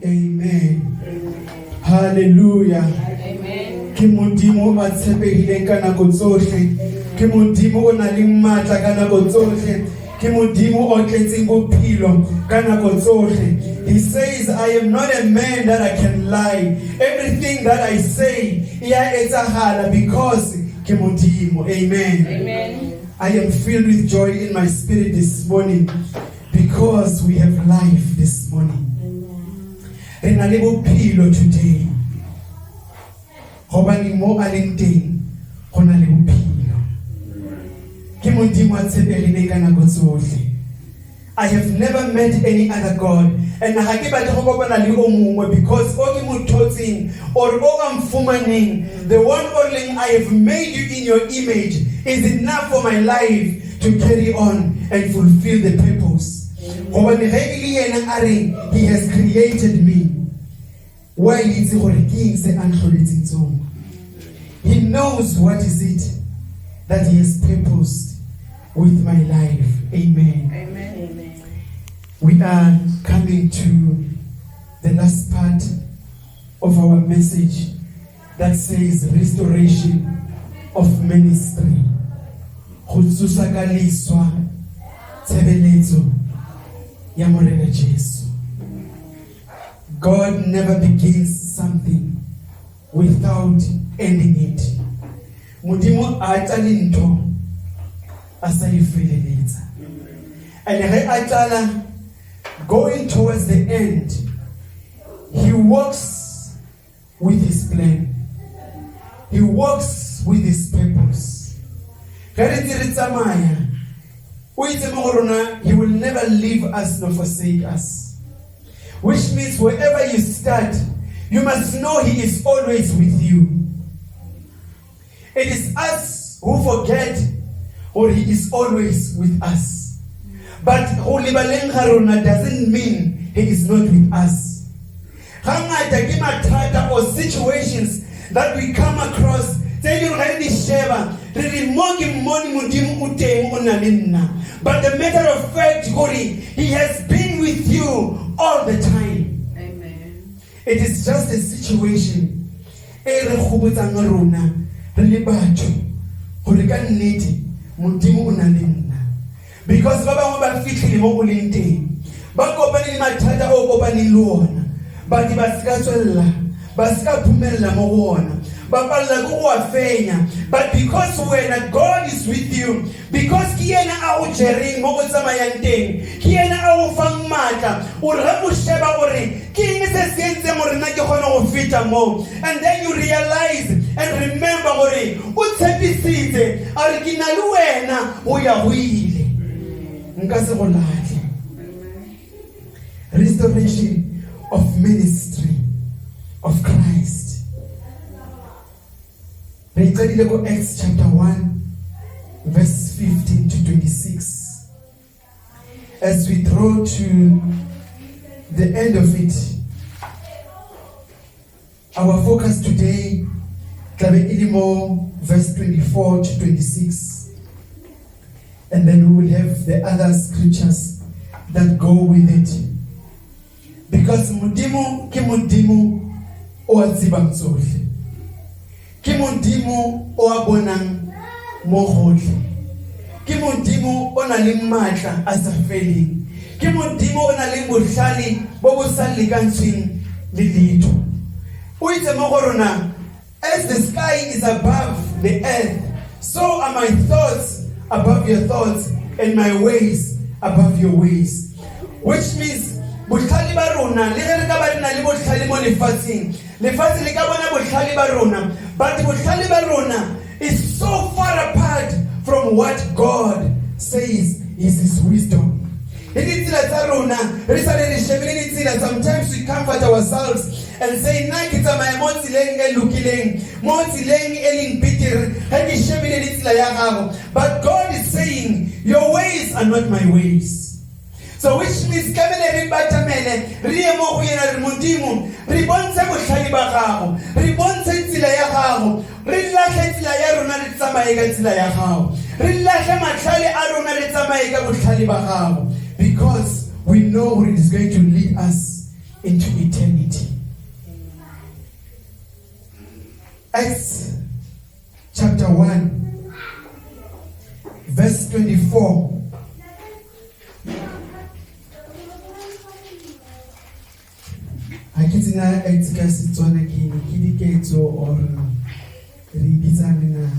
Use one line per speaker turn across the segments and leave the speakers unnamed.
Amen. Hallelujah.
Amen.
Ke modimo a tshepehileng ka nako tsohle. Ke modimo o nang le matla ka nako tsohle. Ke modimo o tletseng bophelo ka nako tsohle. He says, I am not a man that I can lie. Everything that I say, iya etsahala because ke modimo. Amen.
Amen.
I am filled with joy in my spirit this morning because we have life this morning. Re na le bophelo today. Hobane mo a leng teng go na le bophelo. Ke modimo a tshepegileng ka nako tsohle. I have never met any other God, and ha ke batle go kopana le o mongwe because o ke mo thotseng or o am fumaneng, the one only I have made you in your image is enough for my life to carry on and fulfill the purpose. Hobane ge e le yena a re he has created me. Why is it gore ke eng se a ntlholetseng tsona? He knows what is it that he has purposed with my life. Amen.
Amen.
We are coming to the last part of our message that says restoration of ministry. Go tsusakaliswa tshebeletso ya morena Jesu. God never begins something without ending it. Modimo a tla ntho a sa e feleletsa. And ge a tla going towards the end, he works with his plan. He works with his purpose. He will never leave us nor forsake us. Which means wherever you start, you must know he is always with you. It is us who forget, or he is always with us. But Holy Balengarona doesn't mean he is not with us. Or situations that we come across, but the matter of fact, he has been with you all the time.
Amen.
It is just a situation. Because Baba ba fitlhile mo boleng teng ba kopane le mathata o kopane le ona ba di ba ska tswella ba ska phumella mo bona ba palla go wa fenya. But because when God is with you, because ke yena a o jereng mo go tsamayang teng, ke yena a o fang matla o re mo sheba gore ke eng se sentse mo rena ke gona go feta mo, and then you realize and remember gore o tshepisitse a re ke na le wena o ya go ile. Restoration of ministry of Christ. Acts chapter 1 verse 15 to 26. As we draw to the end of it, our focus today verse 24 to 26. And then we will have the other scriptures that go with it. Because Modimo ke Modimo o a tsebang tsohle. Ke Modimo o a bonang mo gohle. Ke Modimo o na le matla a sa feleng. Ke Modimo o na le bohlale bo bo sa lekantsweng le letho. O itse mo go rona, as the sky is above the earth, so are my thoughts above your thoughts, and my ways above your ways. Which means bohlale ba rona le re ka ba nna le bohlale mo lefatsheng, lefatshe le ka bona bohlale ba rona, but bohlale ba rona is so far apart from what God says is his wisdom. Sometimes we comfort ourselves and say, but God is saying, your ways are not my ways. So which means because we know it is going to lead us into eternity. Acts chapter 1, verse 24. I get in Acts kasi tswana kidiketso or ribitsana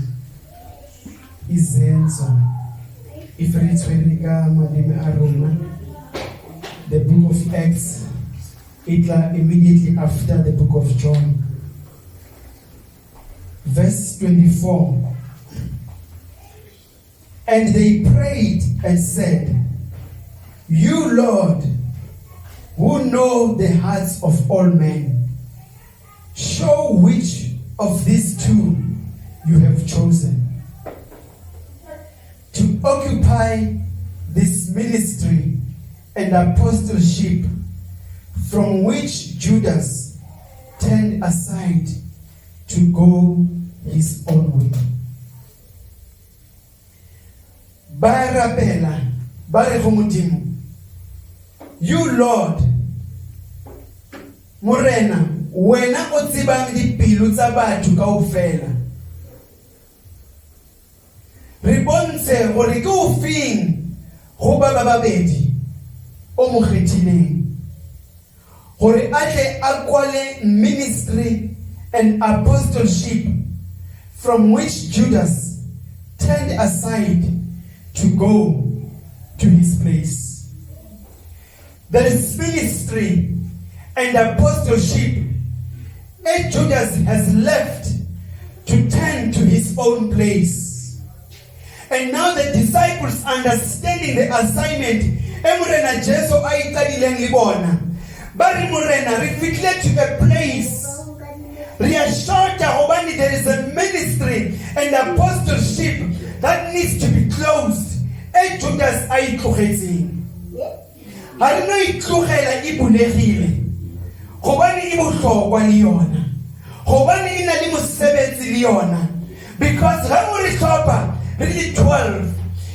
izenzo. If it's when the book of Acts, it's immediately after the book of John. Verse 24. And they prayed and said, You, Lord, who know the hearts of all men, show which of these two you have chosen to occupy this ministry and apostleship, from which Judas turned aside to go his own way. Barabela, Barehomutimu, you Lord, Morena, wena o tsebang dipilu tsa batho kaofela. Re bontshe gore ke o feng go ba babedi o mo kgethileng gore a tle a kwale ministry and apostleship, from which Judas turned aside to go to his place. There is ministry and apostleship, and Judas has left to turn to his own place. And now the disciples, understanding the assignment, Emurena Jesu aitadileng libona. Bari Murena reflected to a place. Reassured Hobani, there is a ministry and apostleship that needs to be closed. And Judas aitlogetseng. Ha re no itlogela e bulegile. Hobani e bohlokwa le yona. Hobani e na le mosebetsi le yona. Because ha o re hlopa really 12.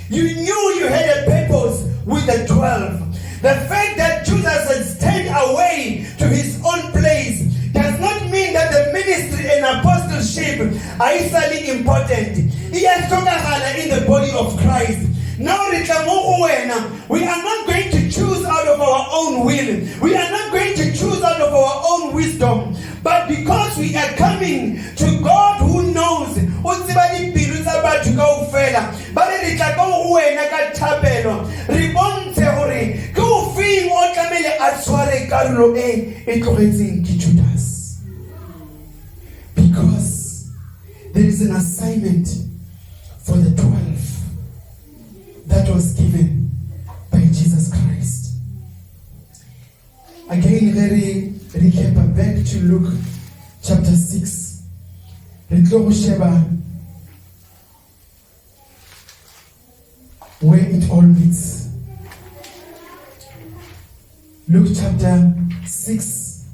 You knew you had a purpose with the 12. The fact that Judas has turned away to his own place does not mean that the ministry and apostleship are equally important. He has in the body of Christ. Now, we are not going to choose out of our own will. We are not going to choose out of our own wisdom. But because we are coming to God who knows, because there is an assignment for the 12 that was given by Jesus Christ. Again, very recap back to Luke chapter 6. Where it all meets. Luke chapter 6.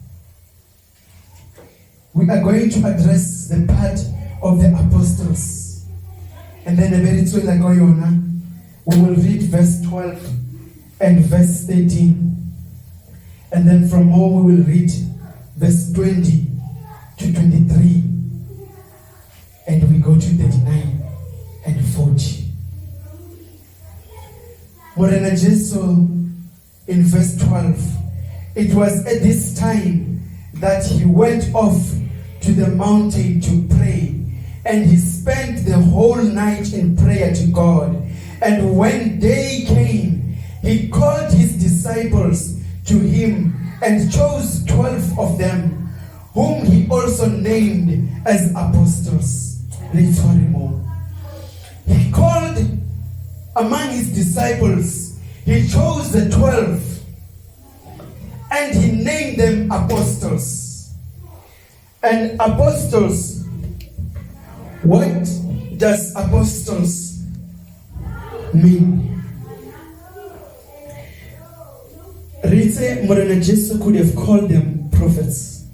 We are going to address the part of the apostles. And then a very soon like Oyona, we will read verse 12 and verse 13. And then from home we will read verse 20 to 23. And we go to 39 and 40. Morena Jesu in verse 12. It was at this time that he went off to the mountain to pray. And he spent the whole night in prayer to God. And when day came, he called his disciples to him and chose 12 of them, whom he also named as apostles. Let's read more. He called among his disciples, he chose the 12, and he named them apostles. And apostles, what does apostles mean? Ritze Morena Jesu could have called them prophets.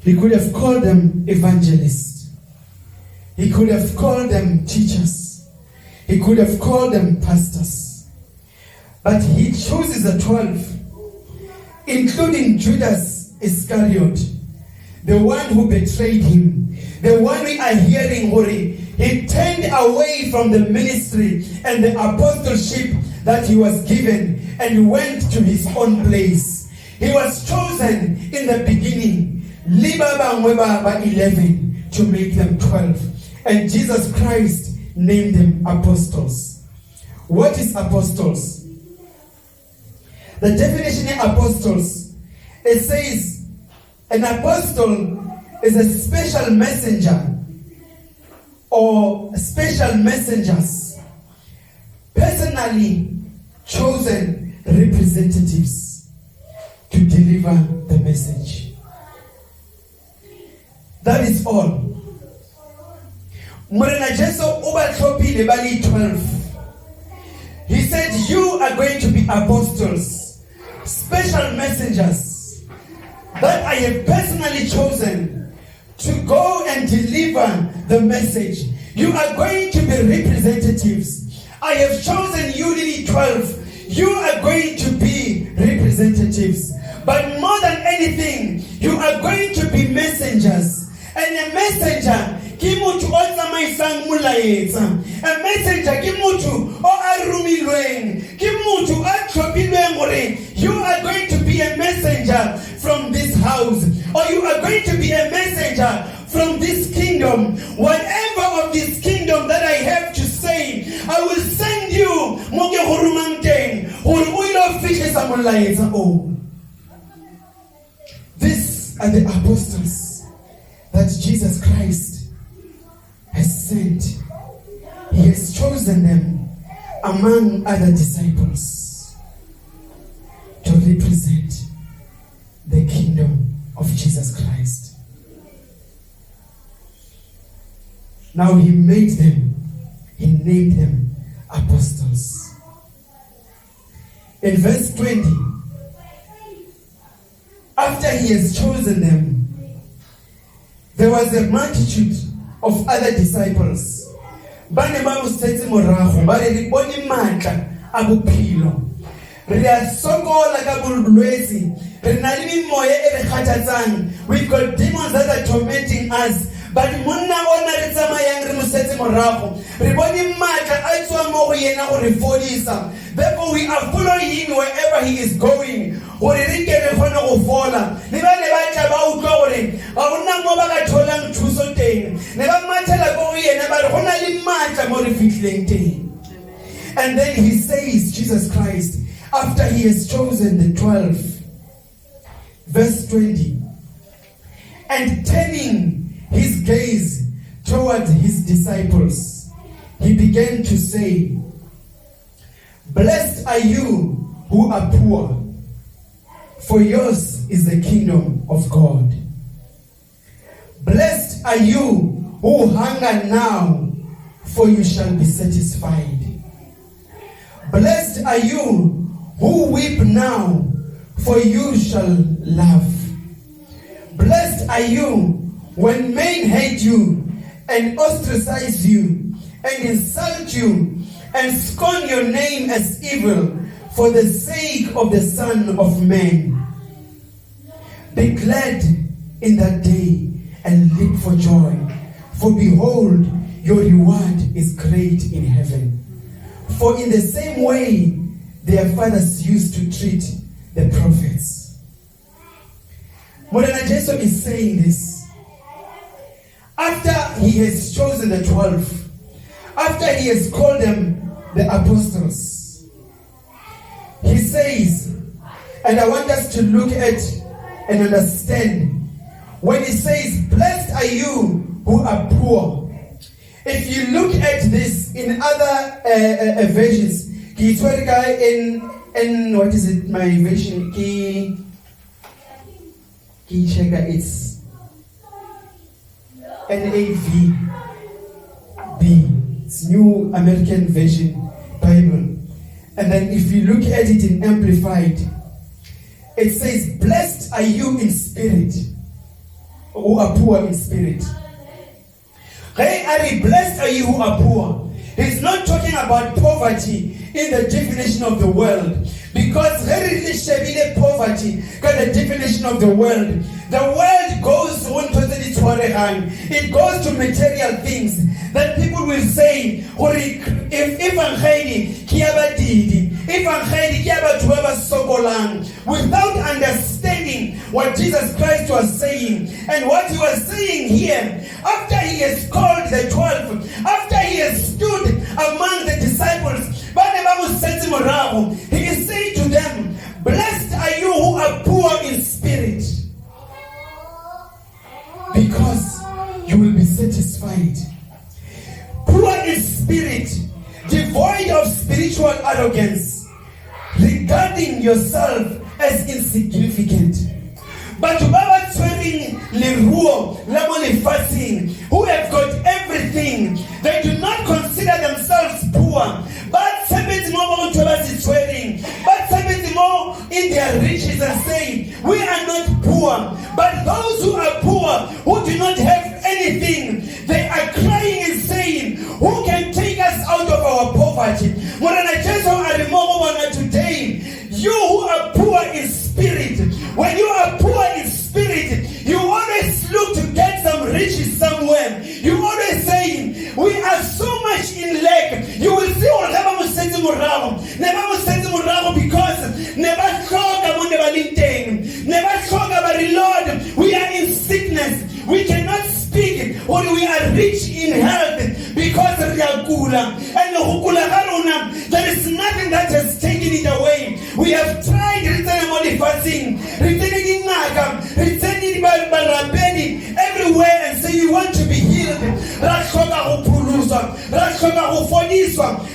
He could have called them evangelists. He could have called them teachers. He could have called them pastors. But he chooses the 12. including Judas Iscariot, the one who betrayed him, the one we are hearing, he turned away from the ministry and the apostleship that he was given and went to his own place. He was chosen in the beginning, 11, to make them 12. And Jesus Christ named them apostles. What is apostles? The definition of apostles, it says an apostle is a special messenger or special messengers, personally chosen representatives to deliver the message. That is all. Morena Jesu ubatlopile bali 12. He said, you are going to be apostles, special messengers that I have personally chosen to go and deliver the message. You are going to be representatives. I have chosen you, Lily 12. You are going to be representatives. But more than anything, you are going to be messengers. And a messenger, kimutu otamaisang mulaetsa. A messenger, kimutu o arumilweng. Kimutu atropilweng ore. You are going to be a messenger from this house. Or you are going to be a messenger from this kingdom. Whatever of this kingdom that I have to say, I will send you. Moge hurumangteng. Huruilo fishes amulaetsa. Oh. These are the apostles that Jesus Christ has sent. He has chosen them among other disciples to represent the kingdom of Jesus Christ. Now he named them apostles. In verse 20, after he has chosen them, there was a multitude of other disciples. Bane ba mosetse morago ba re bone matla a bophelo. Re a sokola ka bolwetse. Re na le moya e re kgathatsang. We've got demons that are tormenting us. But monna ona re tsamayang re mosetse morago. Re bone matla a tswa mo go yena go re fodisa. Therefore we are following him wherever he is going. Gore re ke re gone go fola. Le ba tla ba utlwa gore ga bona mo ba ka tholang thuso teng. Ne ba mathela go yena ba re gona le matla mo re fitleng teng. And then he says, Jesus Christ, after he has chosen the 12, verse 20, and turning his gaze toward his disciples, he began to say, blessed are you who are poor, for yours is the kingdom of God. Blessed are you who hunger now, for you shall be satisfied. Blessed are you who weep now, for you shall laugh. Blessed are you when men hate you and ostracize you and insult you and scorn your name as evil for the sake of the Son of Man. Be glad in that day and leap for joy, for behold, your reward is great in heaven. For in the same way their fathers used to treat the prophets. Morena Jesu is saying this. After he has chosen the 12, after he has called them the apostles, he says, and I want us to look at and understand, when he says, blessed are you who are poor. If you look at this in other versions, in what is it, my version, it's NAVB, it's New American Version Bible. And then if you look at it in Amplified, it says, blessed are you in spirit, who are poor in spirit. Hey, Ari, blessed are you who are poor. He's not talking about poverty in the definition of the world. Because very little poverty, because the definition of the world goes on to it goes to material things that people will say, without understanding what Jesus Christ was saying. And what he was saying here, after he has called the 12, after he has stood among the disciples, he is saying to them, blessed are you who are poor in spirit, because you will be satisfied. Poor in spirit, devoid of spiritual arrogance, regarding yourself as insignificant. But Baba swearing leruo lamolifasin, who have got everything, they do not consider themselves poor. But somebody more swearing, but somebody more in their riches and saying, we are not poor. But those who are poor, who do not have anything, they are crying and saying, who can take us out of our poverty? Today, you who are poor in spirit, when you are poor in spirit, you always look to get some riches somewhere. You always saying, we are so much in lack. You will see because Lord, we are in sickness. We cannot speak when we are rich in health because there is nothing that has taken it away. We have tried everywhere and say you want to be healed.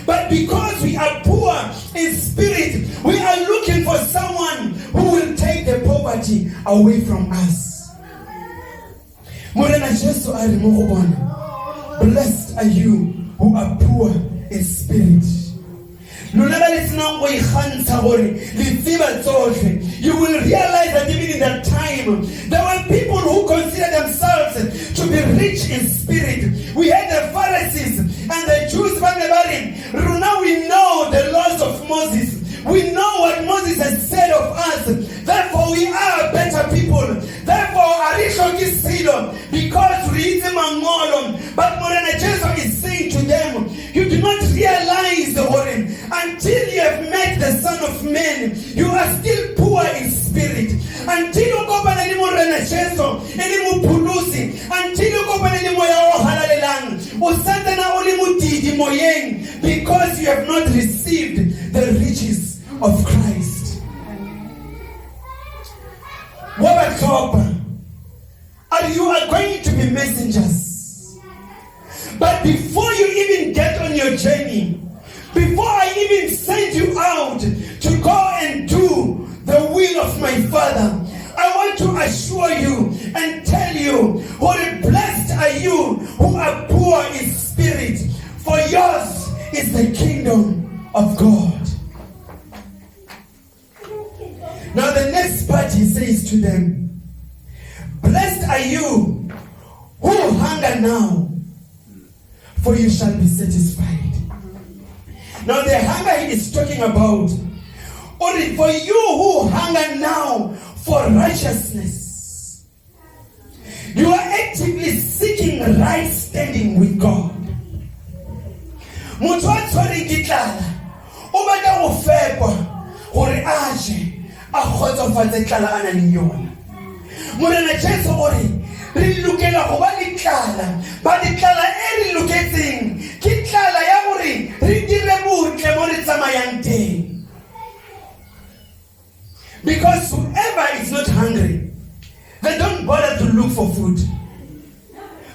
But because we are poor in spirit, we are looking for someone who will take the poverty away from us. Blessed are you who are poor in spirit. You will realize that even in that time, there were people who considered themselves to be rich in spirit. We had the Pharisees and the Jews. Now we know the laws of Moses. We know what Moses has said of us. Therefore, we are better people. Therefore, because we but Morena Jesus is saying to them, you do not realize the Horim until you have met the Son of Man. You are still poor in spirit. Until you go by the Morena Jesus, until you go by the Moya, because you have not received the riches of Christ. Are you are going to be messengers? But before you even get on your journey, before I even send you out to go and do the will of my Father, I want to assure you and tell you, blessed are you who are poor in spirit, for yours is the kingdom of God. Now the next part he says to them, blessed are you who hunger now, for you shall be satisfied. Now the hunger he is talking about, only for you who hunger now for righteousness. You are actively seeking right standing with God. Morena Jesu ore re lokela go ba ditlala ba ditlala e re loketseng ke tlala ya gore re dire botle mo re tsamayang teng. Because whoever is not hungry, they don't bother to look for food.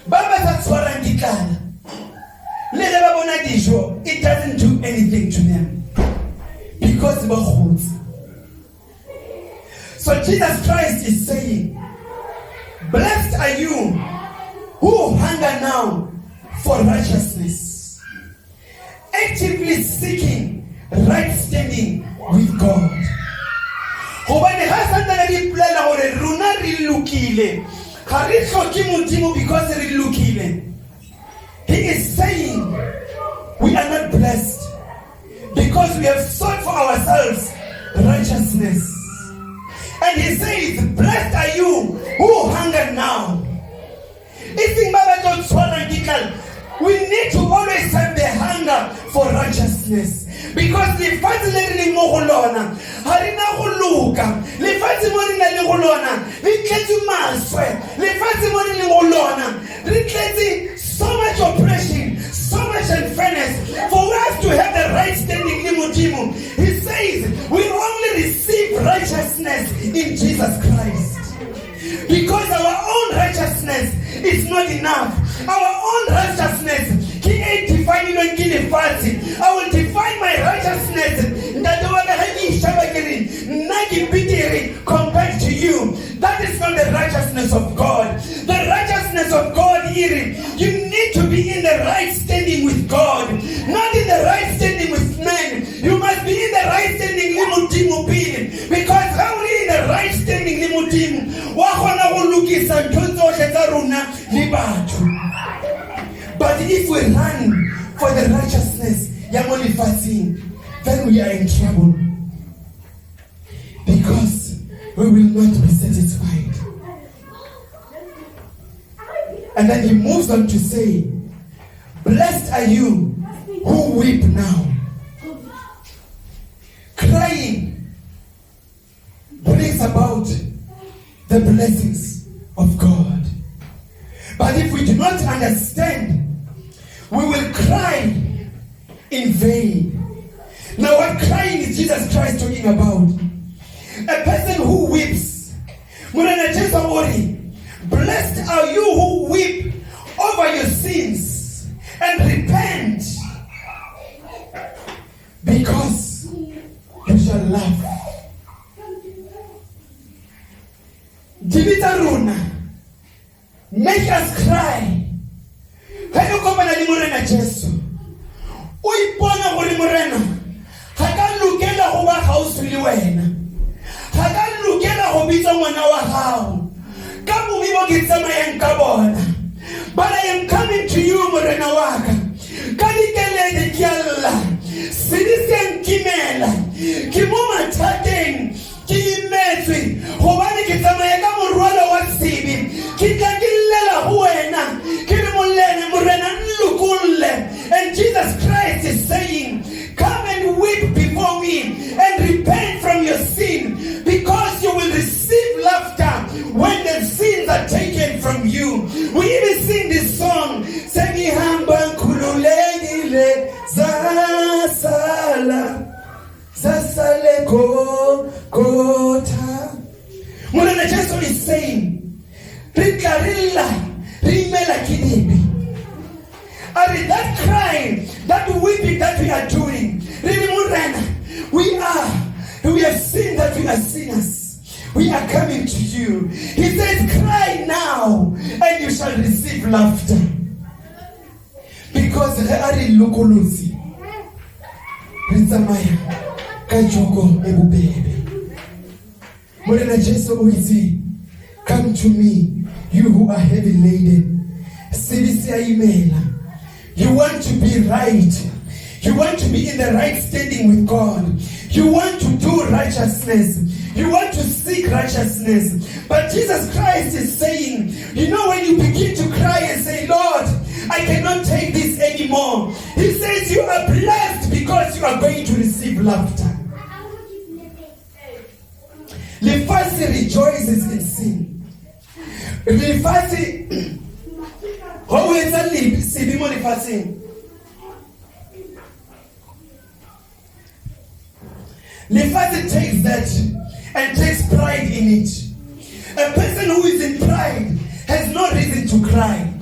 Ba ba sa tshwarang ditlala le ge ba bona dijo, it doesn't do anything to them because ba gotse. So Jesus Christ is saying, blessed are you who hunger now for righteousness, actively seeking right standing with God. Because he is saying we blessed because we have sought for ourselves righteousness. And he says, blessed are you who hunger now. We need to always have the hunger for righteousness. Because the fact that we are harina guluka le fatse mo le le golona le tletse maswe le fatse mo le golona le tletse so much oppression, so much unfairness. For us to have the right standing in Modimo, he says we only receive righteousness in Jesus Christ. Because our own righteousness is not enough. Our own righteousness, he ain't defining on Kilifati. I will define my righteousness compared to you. That is not the righteousness of God. The righteousness of God here, you need to be in the right standing with God, not in the right standing with men. You must be in the right standing limutimu being, because only in the right standing limutimu but if we run for the righteousness then we are in trouble, because we will not be satisfied. And then he moves on to say, blessed are you who weep now. Crying brings about the blessings of God. But if we do not understand, we will cry in vain. Now what crying is Jesus Christ talking about? A person who weeps. Blessed are you who weep over your sins and repent, because you shall laugh. Dibitaruna, make us cry. Hayo kama na limurena Jesu. Uipona ho limurena. Hakalukela ho ba hausuli wena. Hakalukela ho bitsa ngwana wa hao. Ka mo bibo ke tsamayang ka bona. But I am coming to you morena waka. Ka dikelele ke Allah. Sidiseng kimela. Ke mo mathateng. Ke imetswe. Hobane ke tsamaya ka morwalo wa sibi. Ke tla ke llela ho wena. And Jesus Christ is saying, come and weep before me and repent from your sin, because you will receive laughter when the sins are taken from you. We even sing this song, Segihamba Kululegile Zasala Zasale Kota. Mulana Jesus is saying, Rikarilla Rimela Kidibi. That crying, that weeping that we are doing, we have seen that we are sinners. We are coming to you. He says, cry now and you shall receive laughter. Because Lukuluzi, Rizamaya, Kajoko, Ebubebe. Morena Jesu Uizi, come to me, you who are heavy laden. Sibisia Imela. You want to be right. You want to be in the right standing with God. You want to do righteousness. You want to seek righteousness. But Jesus Christ is saying, you know, when you begin to cry and say, Lord, I cannot take this anymore. He says you are blessed because you are going to receive laughter. Lefasi rejoices in sin. Lefasi how is that Sibimo Lefasi? Lefasi takes that and takes pride in it. A person who is in pride has no reason to cry.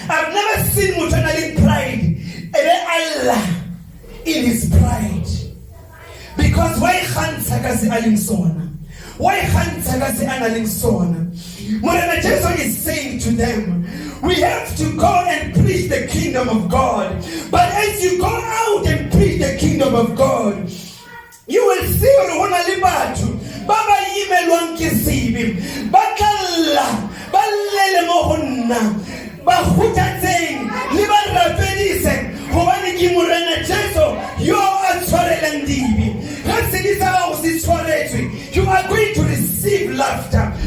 I've never seen Mutana in pride Allah in his pride. Because why can't Sakasi aling sona? Why can't Sakasi analing sona? Morena Jason is saying to them, we have to go and preach the kingdom of God. But as you go out and preach the kingdom of God, you will see Rona Libatu, Baba Yimelwan Kisibi, Bakalla, Balele Mohuna, Bahuta Zeng, Libara Penise, Hovaniki Murena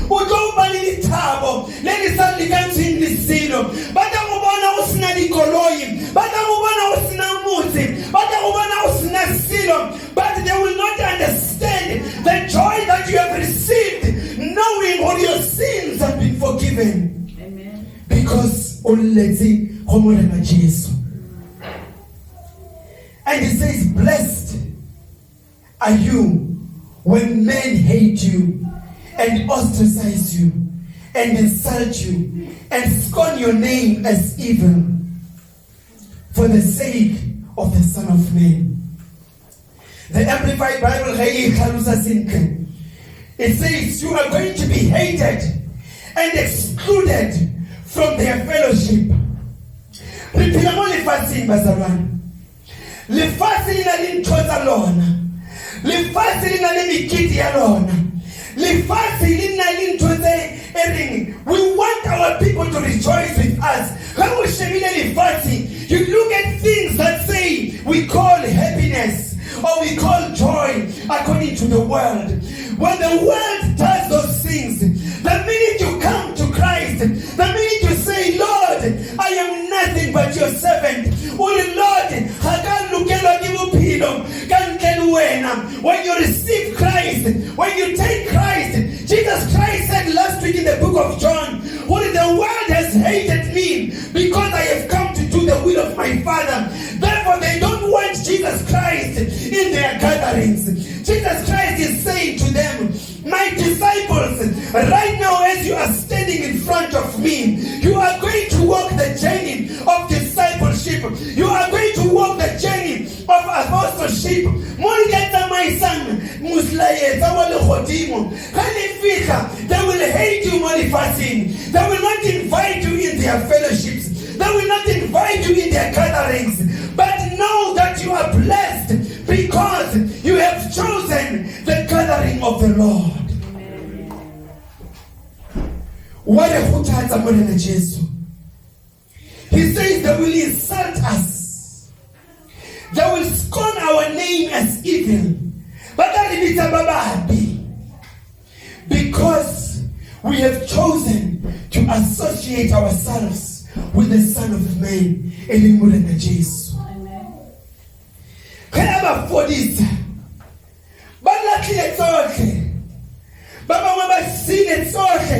o tlo ba le dithabo le le sa lekantsheng le selo ba tla go bona o sena dikoloi ba tla go bona o sena motse ba tla go bona o sena selo but they will not understand the joy that you have received knowing all your sins have been forgiven.
Amen.
Because o letse go morena Jesu. And he says, blessed are you when men hate you and ostracize you and insult you and scorn your name as evil for the sake of the Son of Man. The Amplified Bible, it says you are going to be hated and excluded from their fellowship. Lefatshe le na le ntho tsa lona, lefatshe le na le mekete ya lona, lefatshe le na le ntho tse ereng we want our people to rejoice with us. How we shebile lefatshe, you look at things that say we call happiness or we call joy according to the world. When the world does those things, the minute you come to Christ, the minute you say, Lord, I am nothing but your servant. When you receive Christ, when you take Christ, Jesus Christ said last week in the book of John, what the world has hated me because I have come to do the will of my Father. Therefore, they don't want Jesus Christ in their gatherings. Jesus Christ is saying to them, my disciples, right now as you are standing in front of me, you are going to walk the journey of discipleship. You are going to walk the journey of apostleship. My son, they will hate you, they will not invite you in their fellowships. They will not invite you in their gatherings. But know that you are blessed because you have chosen the gathering of the Lord. What a huthatsa morena Jesu. He says they will insult us. They will scorn our name as evil. But because we have chosen to associate ourselves with the Son of Man, morena Jesu. Kaya bafodisa balatlile tsotlhe ba bangwe ba sile tsotlhe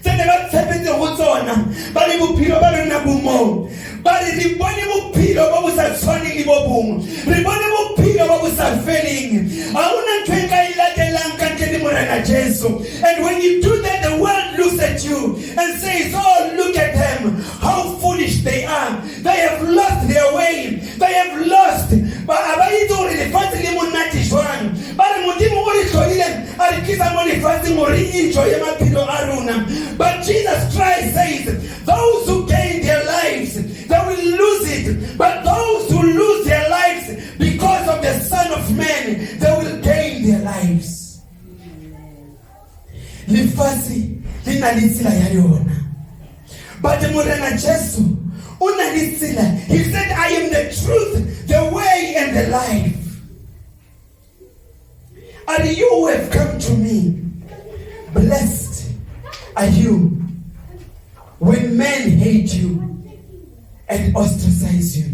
tsene ba tshepetse go tsona ba le bophelo ba rena bomo ba re re bone bophelo ba bo sa tshwaneng le bo bongwe re bone bophelo ba bo sa feleng a una ntho e ka e latelang ka ntle le morena Jesu. And when you do that, the world looks at you and says, oh, look at them, how foolish they are. They have lost their way. They have lost. But Jesus Christ says, those who gain their lives, they will lose it. But those who lose their lives because of the Son of Man, they will gain their lives. But morena Jesu, he said, I am the truth, the way, and the life. And you who have come to me, blessed are you when men hate you and ostracize you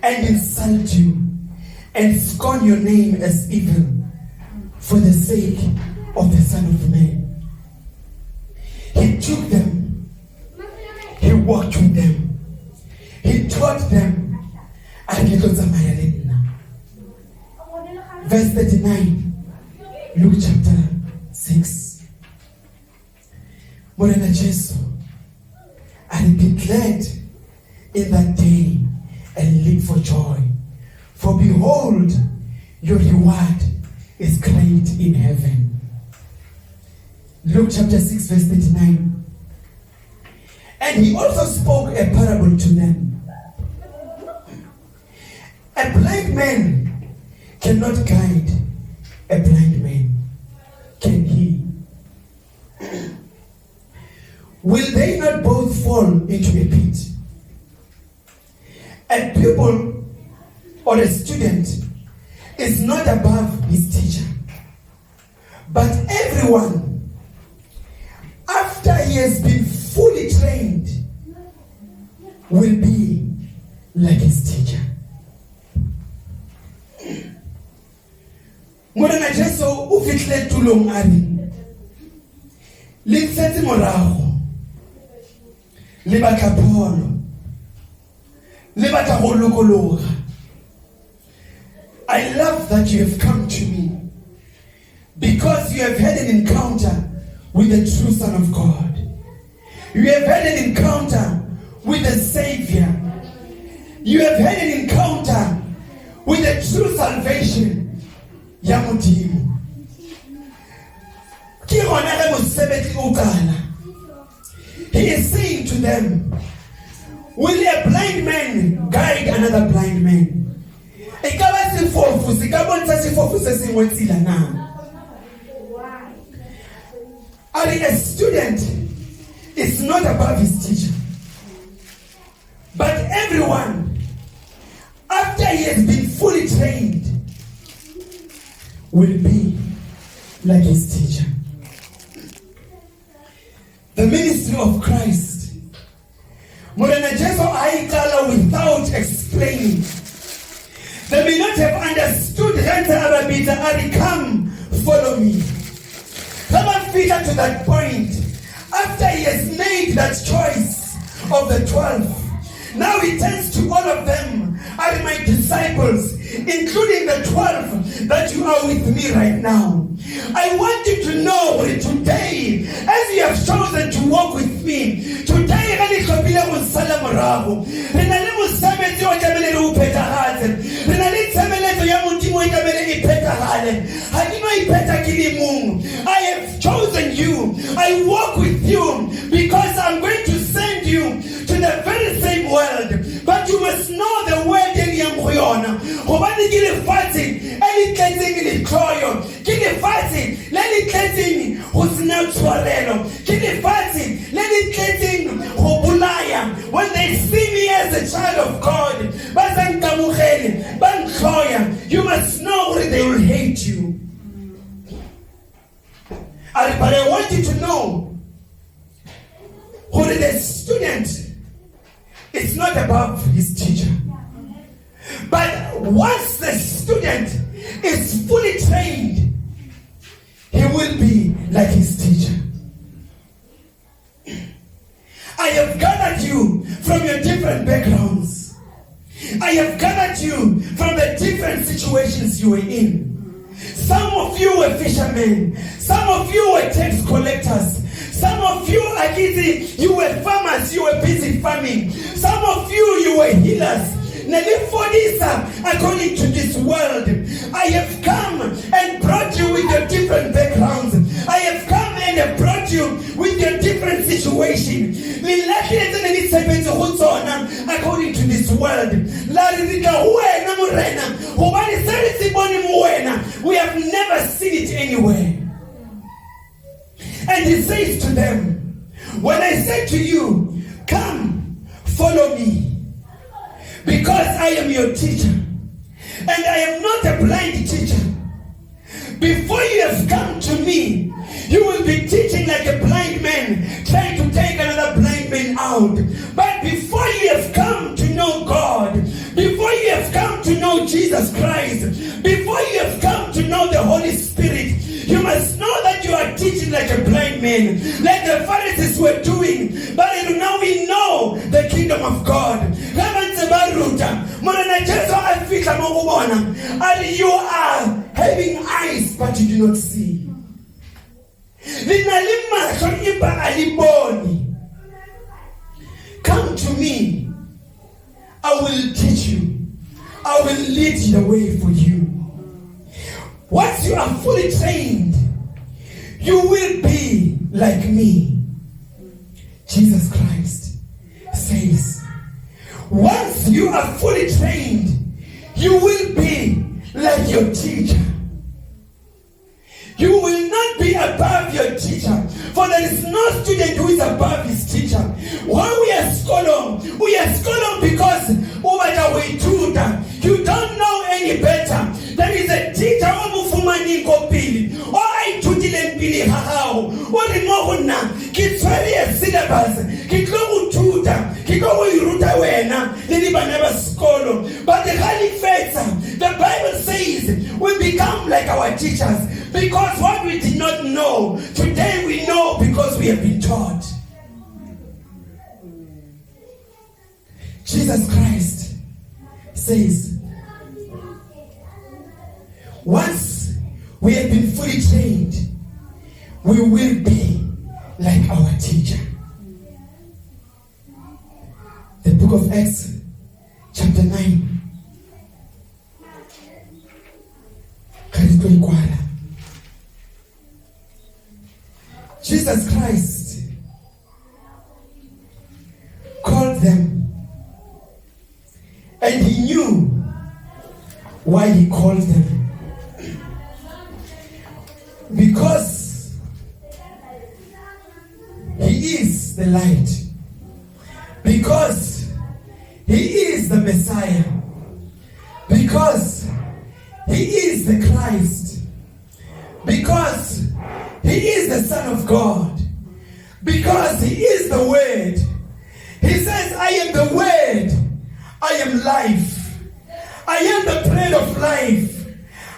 and insult you and scorn your name as evil for the sake of the Son of Man. He took them, he walked with them, he taught them. Verse 39, Luke chapter 6. Morena Jesu, and be glad in that day and leap for joy. For behold, your reward is great in heaven. Luke chapter 6 verse 39. And he also spoke a parable to them. A blind man cannot guide a blind man, can he? Will they not both fall into a pit? A pupil or a student is not above his teacher, but everyone he has been fully trained, will be like his teacher. Morena Jesu o fitlhe tulong a re le tsetse morago le batla pholo le batla go lokologa. I love that you have come to me because you have had an encounter with the true Son of God. You have had an encounter with the Savior. You have had an encounter with the true salvation. Yamutimu. He is saying to them, will a blind man guide another blind man? A student is not above his teacher. But everyone, after he has been fully trained, will be like his teacher. The ministry of Christ, Morena Jesu aikala without explaining. They may not have understood come, follow me. Come Peter to that point. After he has made that choice of the 12, now he turns to all of them, are my disciples, including the 12 that you are with me right now. I want you to know today, as you have chosen to walk with me, today I have chosen you. I walk with you because I'm going to send you to the very same world. But you must know the word in Yamriona. Hobani gile fighting, any cleansing in the trial. Gile fighting, let it cleansing who's natural. Gile fighting, let it cleansing hobulaya. When they see me as a child of God, you must know that they will hate you. But I want you to know who the student is not above his teacher. But once the student is fully trained, he will be like his teacher. I have gathered you from your different backgrounds. I have gathered you from the different situations you were in. Some of you were fishermen. Some of you were tax collectors. Some of you, like easy, you were farmers. You were busy farming. Some of you were healers. According to this world, I have come and brought you with your different backgrounds. I have come and have brought you with your different situation. According to this world, we have never seen it anywhere. And he says to them, when I say to you, come, follow me, because I am your teacher, and I am not a blind teacher. Before you have come to me, you will be teaching like a blind man, trying to take another blind man out. But before you have come to know God, before you have come to know Jesus Christ, before you have come to know the Holy Spirit, you must know that you are teaching like a blind man, like the Pharisees were doing. But now we know the kingdom of God. And you are having eyes, but you do not see. Come to me. I will teach you. I will lead the way for you. Once you are fully trained, you will be like me. Jesus Christ says, once you are fully trained, you will be like your teacher. You will not be above your teacher, for there is no student who is above his teacher. Why we are scholar because you don't know any better. There is a teacher teachers. Because what we did not know, today we know because we have been taught. Jesus Christ says, once we have been fully trained, we will be like our teacher. The book of Acts, chapter 9. Jesus Christ called them, and he knew why he called them. Because he is the light. Because he is the Messiah. Because he is the Christ. Because he is the Son of God. Because he is the Word. He says, I am the Word. I am life. I am the bread of life.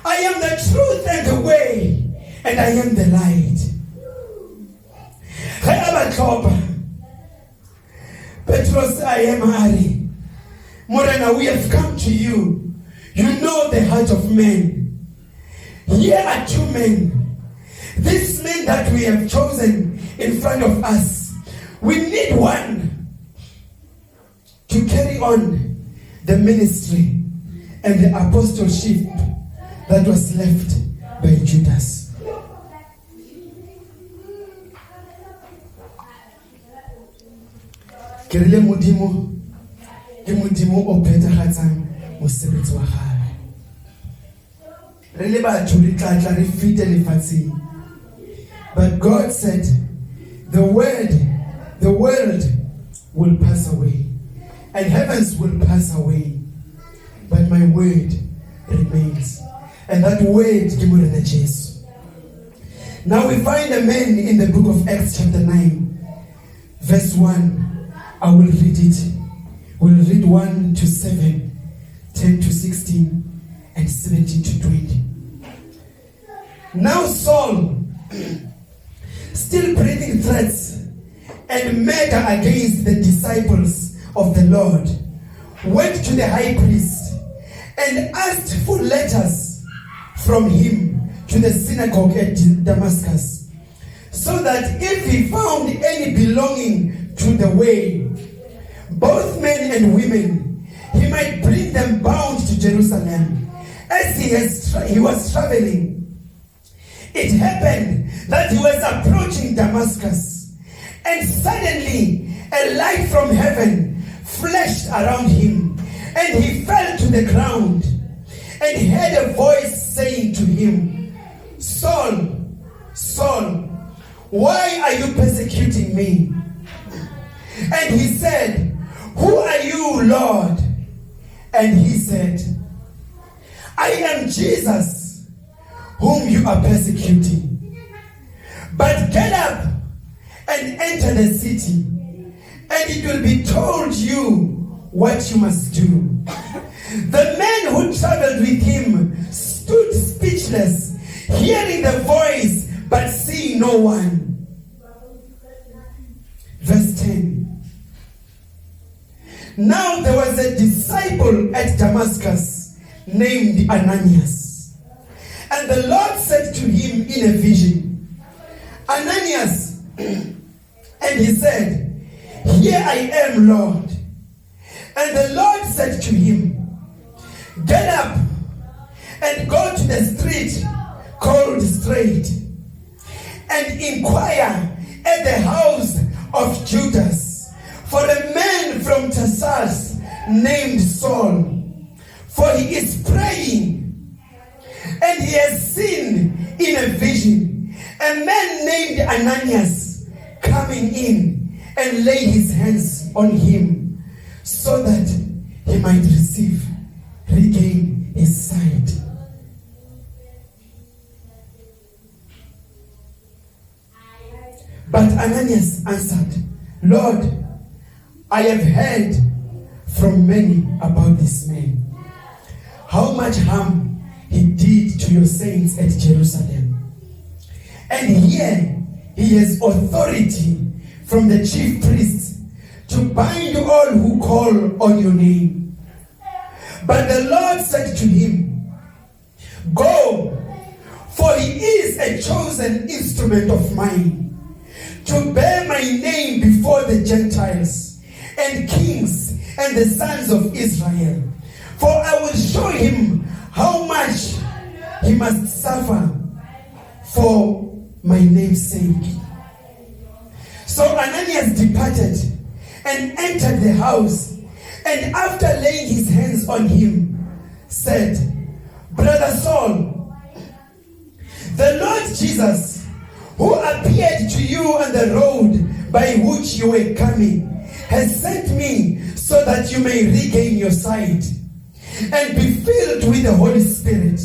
I am the truth and the way. And I am the light. Petros, I am Ari. Morena, we have come to you. You know the heart of men. Here are two men. These men that we have chosen in front of us. We need one to carry on the ministry and the apostleship that was left by Judas. Kerile modimo ke modimo o phethahatsang mosebetsi wa hae. Re le batho re tlatla re fite lefatsheng. But God said, the world will pass away, and heavens will pass away, but my word remains. And that word ke Morena Jesu. Now we find a man in the book of Acts chapter 9, verse 1. I will read it. We'll read 1 to 7, 10 to 16, and 17 to 20. Now Saul, still breathing threats and murder against the disciples of the Lord, went to the high priest and asked for letters from him to the synagogue at Damascus, so that if he found any belonging to the way, both men and women, he might bring them bound to Jerusalem. As he was traveling, it happened that he was approaching Damascus, and suddenly a light from heaven flashed around him, and he fell to the ground, and he heard a voice saying to him, Saul, Saul, why are you persecuting me? And he said, who are you, Lord? And he said, I am Jesus, whom you are persecuting. But get up and enter the city, and it will be told you what you must do. The men who traveled with him stood speechless, hearing the voice, but seeing no one. Verse 10. Now there was a disciple at Damascus named Ananias. And the Lord said to him in a vision, Ananias. And he said, here I am, Lord. And the Lord said to him, get up and go to the street called Straight, and inquire at the house of Judas for a man from Tarsus named Saul, for he is praying, and he has seen in a vision a man named Ananias coming in and lay his hands on him, so that he might regain his sight. But Ananias answered, Lord, I have heard from many about this man, how much harm he did to your saints at Jerusalem. And here he has authority from the chief priests to bind all who call on your name. But the Lord said to him, Go, for he is a chosen instrument of mine, to bear my name before the Gentiles and kings and the sons of Israel. For I will show him how much he must suffer for my name's sake. So Ananias departed and entered the house, and after laying his hands on him, said, Brother Saul, the Lord Jesus, who appeared to you on the road by which you were coming, has sent me so that you may regain your sight and be filled with the Holy Spirit.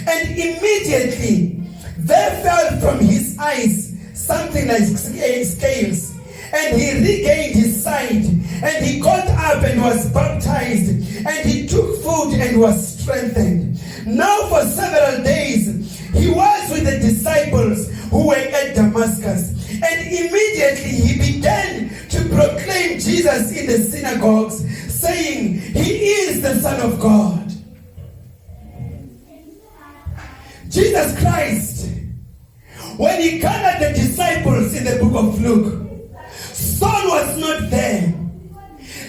And immediately there fell from his eyes something like scales, and he regained his sight, and he got up and was baptized, and he took food and was strengthened. Now for several days he was with the disciples who were at Damascus, and immediately he began to proclaim Jesus in the synagogues, saying, He is the Son of God. Jesus Christ, when he gathered the disciples in the book of Luke, Saul was not there.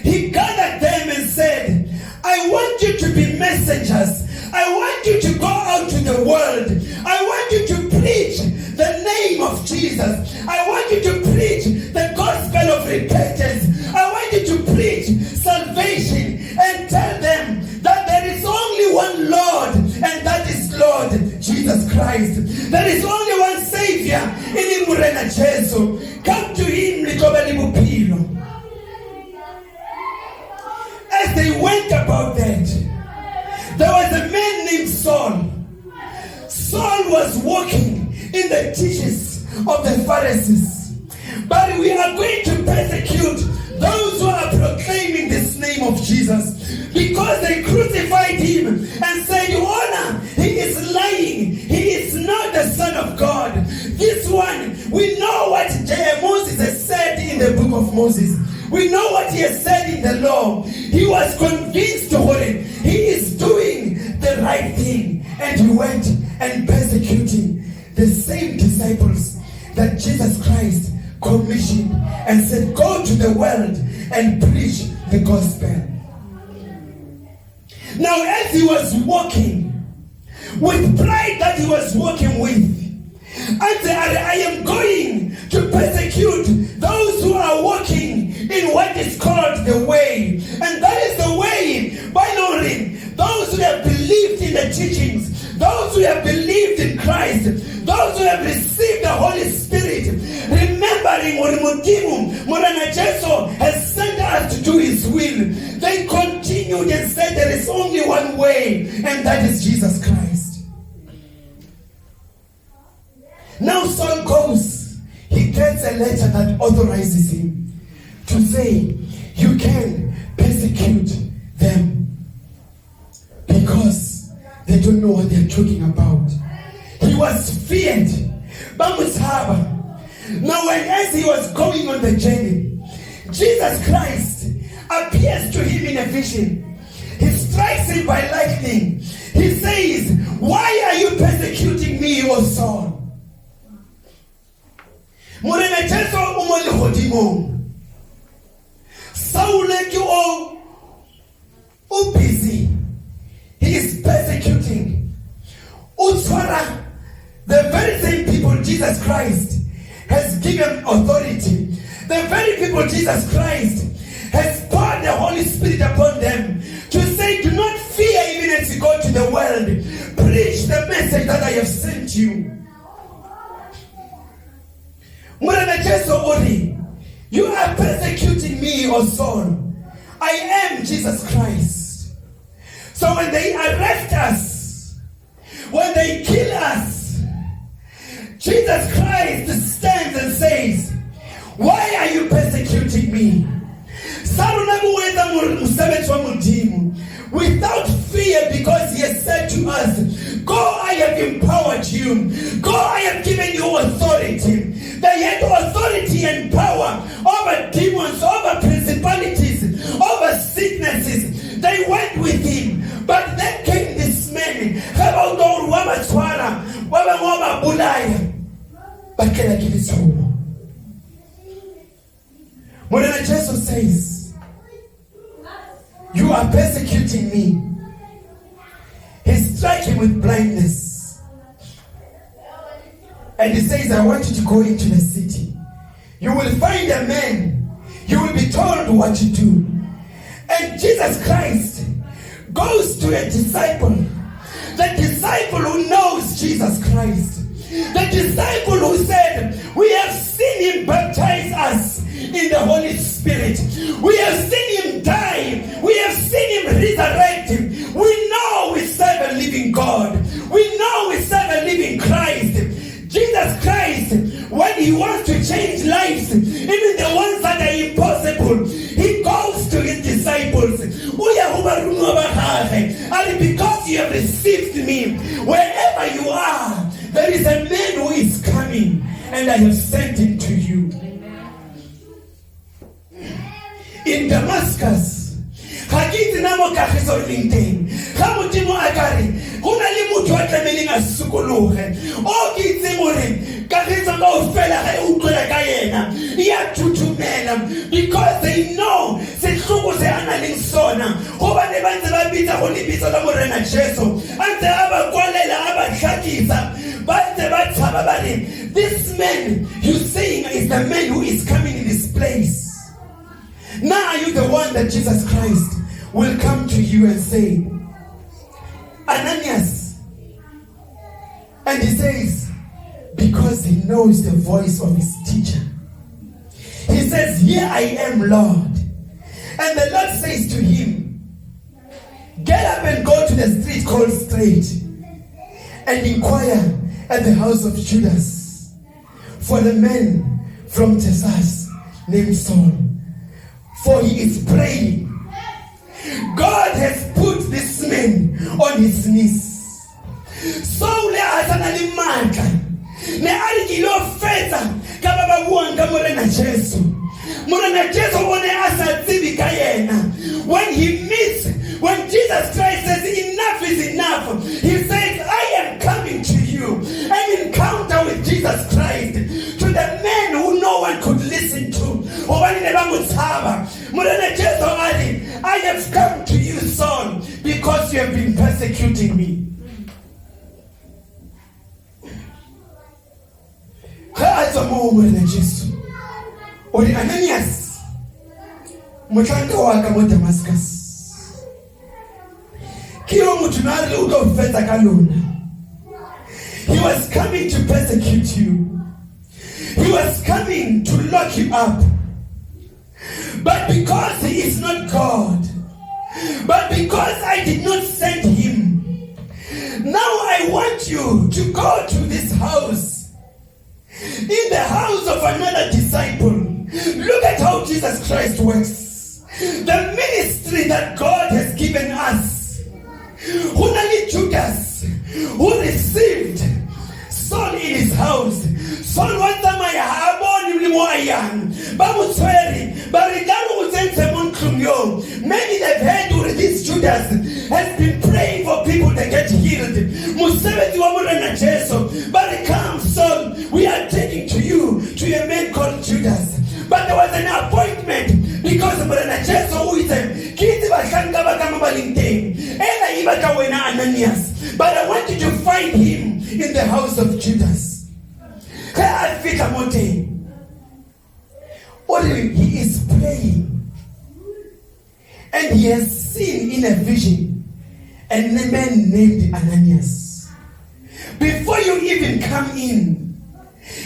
He gathered them and said, I want you to be messengers. I want you to go out to the world. I want you to preach the name of Jesus. I want you to preach the gospel of repentance. I want you to preach salvation and tell them that there is only one Lord, and that is Lord Jesus Christ. There is only one Savior in Murena Jesu. Come to him, as they went about that, there was a man named Saul. Saul was walking in the teachings of the Pharisees. But we are going to persecute those who are proclaiming this name of Jesus, because they crucified him and said, Honor, he is lying. He is not the Son of God. This one, we know what Moses has said in the book of Moses. We know what he has said in the law. He was convinced he is doing the right thing. And he went and persecuting the same disciples that Jesus Christ commissioned and said, Go to the world and preach the gospel. Now, as he was walking, with pride that he was walking with, and said, I am going to persecute those who are walking in what is called the way. And that is the way, by knowing those who have believed in the teachings, those who have believed in Christ, those who have received the Holy Spirit, remembering what Morana Jesu has sent us to do his will. They continued and said there is only one way, and that is Jesus Christ. Now Saul goes, he gets a letter that authorizes him to say, you can persecute them because they don't know what they're talking about. He was feared. Now as he was going on the journey, Jesus Christ appears to him in a vision. He strikes him by lightning. He says, why are you persecuting me, O Saul? Morena Jesu umoli hodimo. Saul o busy. He is persecuting. Utswara, the very same people Jesus Christ has given authority. The very people Jesus Christ has poured the Holy Spirit upon them to say, do not fear even as you go to the world. Preach the message that I have sent you. You are persecuting me, O Saul. I am Jesus Christ. So when they arrest us, when they kill us, Jesus Christ stands and says, why are you persecuting me? Without fear, because he has said to us, empowered you. Go, I have given you authority. They had authority and power over demons, over principalities, over sicknesses. They went with him. But then came this man. When Jesus says, you are persecuting me, he struck him with blindness. And he says, I want you to go into the city. You will find a man. You will be told what to do. And Jesus Christ goes to a disciple. The disciple who knows Jesus Christ. The disciple who said, we have seen him baptize us in the Holy Spirit. We have seen him die. We have seen him resurrect. We know we serve a living God. We know we serve a living Christ. Jesus Christ, when he wants to change lives, even the ones that are impossible, he goes to his disciples. And because you have received me, wherever you are, there is a man who is coming, and I have sent him to you. In Damascus, because they know this man you saying is the man who is coming in this place. Now are you the one that Jesus Christ will come to you and say, Ananias? And he says, because he knows the voice of his teacher. He says, here I am, Lord. And the Lord says to him, get up and go to the street called Straight and inquire at the house of Judas for the man from Tarsus named Saul. For he is praying. God has put this man on his knees. Saul asana limandla. Ne alikilo fetsa ka baba buanga morena Jesu. Morena Jesu one asa tsibi ka yena. When Jesus Christ says enough is enough, he says I am coming to you. An encounter with Jesus Christ, to the man who no one could listen to. I have come to you, Saul, because you have been persecuting me. Ananias, mutlanga waka mo Damascus. He was coming to persecute you. He was coming to lock you up. But because he is not God, but because I did not send him, now I want you to go to this house, in the house of another disciple. Look at how Jesus Christ works. The ministry that God has given us. Only Judas, who received Saul in his house. Saul was many they've heard with this Judas has been praying for people to get healed. But come, Saul, we are taking to you to a man called Judas. But there was an appointment because of Jesus who is Ananias. But I want you to find him in the house of Judas. He is praying, and he has seen in a vision a man named Ananias. Before you even come in,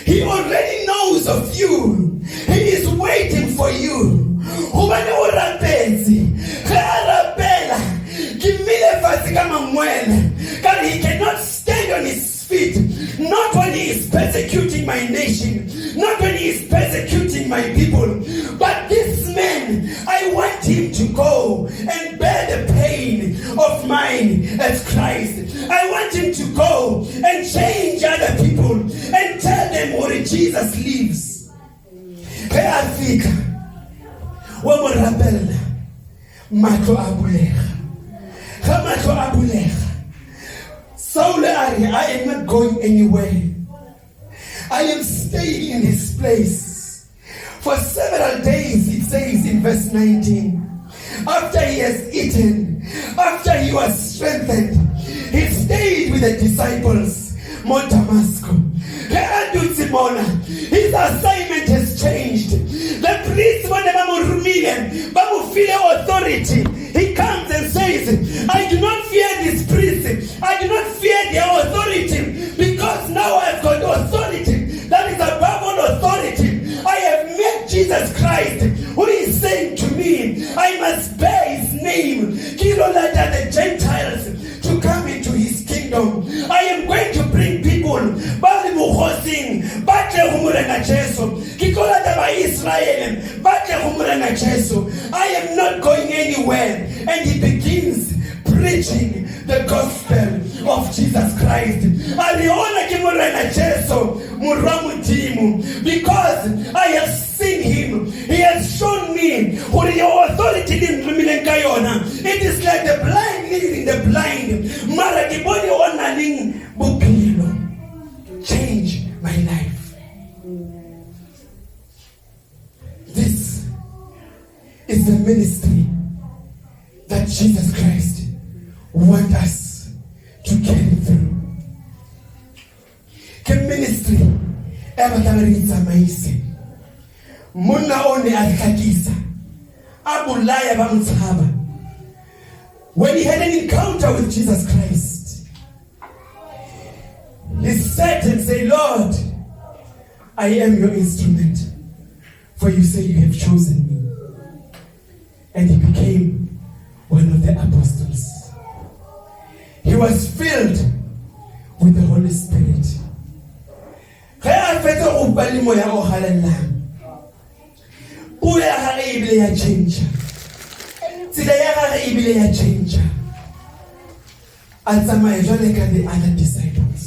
he already knows of you. He is waiting for you. He cannot stand on his feet. Not when he is persecuting my nation, not when he is persecuting my people, but this man, I want him to go and bear the pain of mine as Christ. I want him to go and change other people and tell them where Jesus lives. Hey, Africa, when we rebel, matlo abulega. Matlo abulega. Saul, I am not going anywhere. I am staying in this place for several days. It says in verse 19. After he has eaten, after he was strengthened, he stayed with the disciples. Mount Damascus. His assignment has changed. The priest, when they feel authority, he comes and says, I do not fear this priest. I do not fear their authority, because now I've got authority that is above all authority. I have met Jesus Christ, who is saying to me, I must bear his name. The Gentiles to come into his kingdom. I am going to bring people. I am not going anywhere. And he begins preaching the gospel of Jesus Christ. Because I have seen him. He has shown me who your authority in it is like the blind leading the blind. Change my life. This is the ministry that Jesus Christ wants us to carry through. Ke ministry eba tlameritsa maise. Monna o ne a tlhakisa. A bolaya ba motshaba. When he had an encounter with Jesus Christ, he said and said, Lord, I am your instrument, for you say you have chosen me. And he became one of the apostles. He was filled with the Holy Spirit. The other disciples.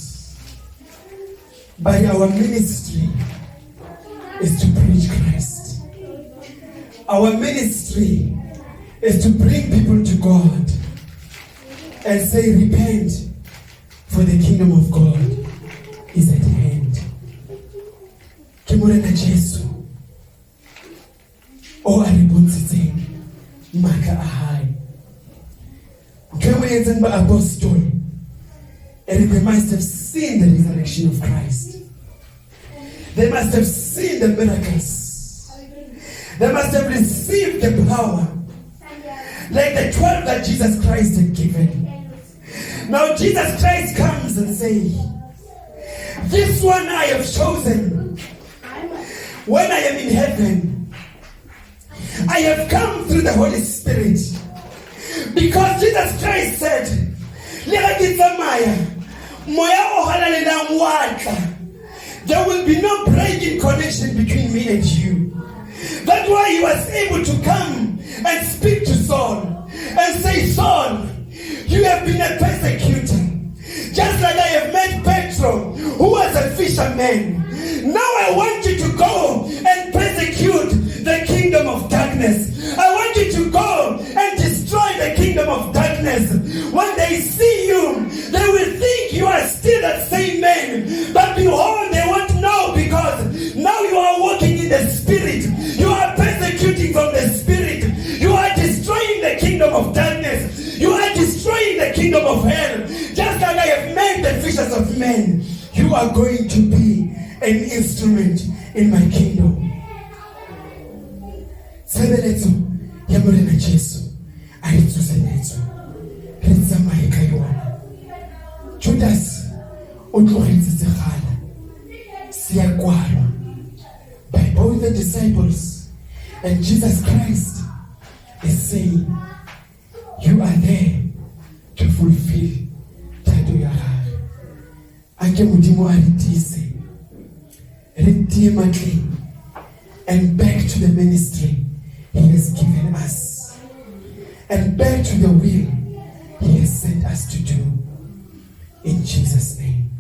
But our ministry is to preach Christ. Our ministry is to bring people to God and say, repent, for the kingdom of God is at hand. Kimurena Jesu. O aribontitseng maka ahai. Kwemoyentseng ba apostol. And they must have seen the resurrection of Christ. They must have seen the miracles. They must have received the power. Like the 12 that Jesus Christ had given. Now Jesus Christ comes and says, this one I have chosen. When I am in heaven, I have come through the Holy Spirit. Because Jesus Christ said, there will be no breaking connection between me and you. That's why he was able to come and speak to Saul and say, Saul, you have been a persecutor. Just like I have met Petro, who was a fisherman. Now I want you to go and persecute the kingdom of darkness. I want you to go and destroy the kingdom of darkness. When they see you, they will think you are still that same man. But behold, they won't know, because now you are walking in the spirit. You are persecuting from the spirit. You are destroying the kingdom of darkness. You are destroying the kingdom of hell. Just like I have made the fishers of men, you are going to be an instrument in my kingdom. Sebeletso ya morena Jesu a re tsoseletso re tsamaye ka yona. Judas o tlogetse segala se ya kwalwa by both the disciples, and Jesus Christ is saying, you are there to fulfill tato ya gagwe. Anke modimo a re tiise re tie matleng and back to the ministry he has given us, and back to the will he has sent us to do. In Jesus' name.